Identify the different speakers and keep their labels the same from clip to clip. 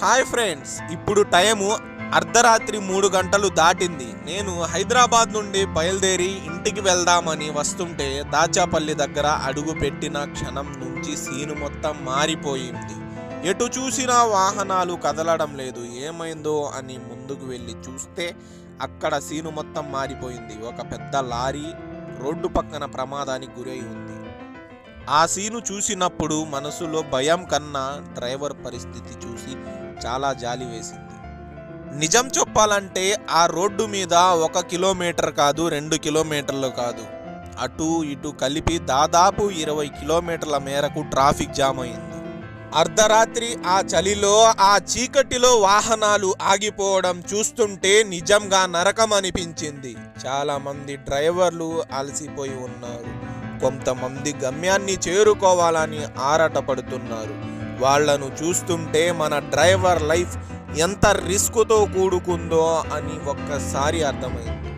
Speaker 1: Hi friends, ఇప్పుడు time అర్ధరాత్రి 3 గంటలు దాటింది. నేను హైదరాబాద్ నుండి బయలుదేరి ఇంటికి వెళ్దామని వస్తుంటే దాచాపల్లి దగ్గర అడుగు పెట్టిన క్షణం నుంచి సీను మొత్తం మారిపోయింది. ఎటు చూసినా వాహనాలు కదలడం లేదు. ఏమైందో అని ముందుకు వెళ్ళి చూస్తే అక్కడ సీను మొత్తం మారిపోయింది. ఒక పెద్ద లారీ రోడ్డు పక్కన ప్రమాదానికి గురై ఉంది. ఆ సీను చూసినప్పుడు మనసులో భయం కన్నా డ్రైవర్ పరిస్థితి చూసి చాలా జాలి వేసింది. నిజం చెప్పాలంటే ఆ రోడ్డు మీద 1 కిలోమీటర్ కాదు, 2 కిలోమీటర్లు కాదు, అటు ఇటు కలిపి దాదాపు 20 కిలోమీటర్ల మేరకు ట్రాఫిక్ జామ్ అయింది. అర్ధరాత్రి ఆ చలిలో, ఆ చీకటిలో వాహనాలు ఆగిపోవడం చూస్తుంటే నిజంగా నరకం అనిపించింది. చాలా మంది డ్రైవర్లు అలసిపోయి ఉన్నారు. కొంతమంది గమ్యాన్ని చేరుకోవాలని ఆరాటపడుతున్నారు. వాళ్లను చూస్తుంటే మన డ్రైవర్ లైఫ్ ఎంత రిస్క్తో కూడుకుందో అని ఒక్కసారి అర్థమైంది.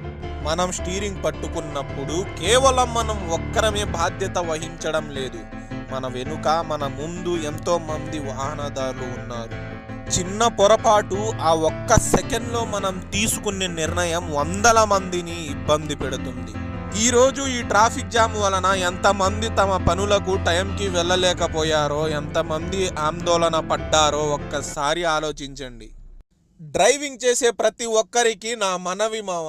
Speaker 1: మనం స్టీరింగ్ పట్టుకున్నప్పుడు కేవలం మనం ఒక్కరమే బాధ్యత వహించడం లేదు. మన వెనుక, మన ముందు ఎంతో మంది వాహనదారులు ఉన్నారు. చిన్న పొరపాటు, ఆ ఒక్క సెకండ్లో మనం తీసుకునే నిర్ణయం వందల మందిని ఇబ్బంది పెడుతుంది. ఈరోజు ఈ ట్రాఫిక్ జామ్ వలన ఎంతమంది తమ పనులకు టైంకి వెళ్ళలేకపోయారో, ఎంతమంది ఆందోళన పడ్డారో ఒక్కసారి ఆలోచించండి. డ్రైవింగ్ చేసే ప్రతి ఒక్కరికి నా మనవి మామ,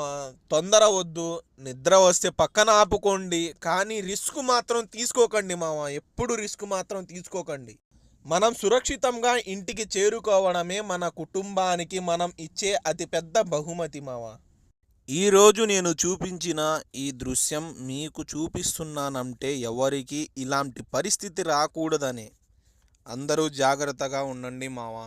Speaker 1: తొందర వద్దు. నిద్ర వస్తే పక్కన ఆపుకోండి, కానీ రిస్క్ మాత్రం తీసుకోకండి మామ. ఎప్పుడు రిస్క్ మాత్రం తీసుకోకండి. మనం సురక్షితంగా ఇంటికి చేరుకోవడమే మన కుటుంబానికి మనం ఇచ్చే అతిపెద్ద బహుమతి మామ. ఈరోజు నేను చూపించిన ఈ దృశ్యం మీకు చూపిస్తున్నానంటే ఎవరికి ఇలాంటి పరిస్థితి రాకూడదనే. అందరూ జాగ్రత్తగా ఉండండి మావా.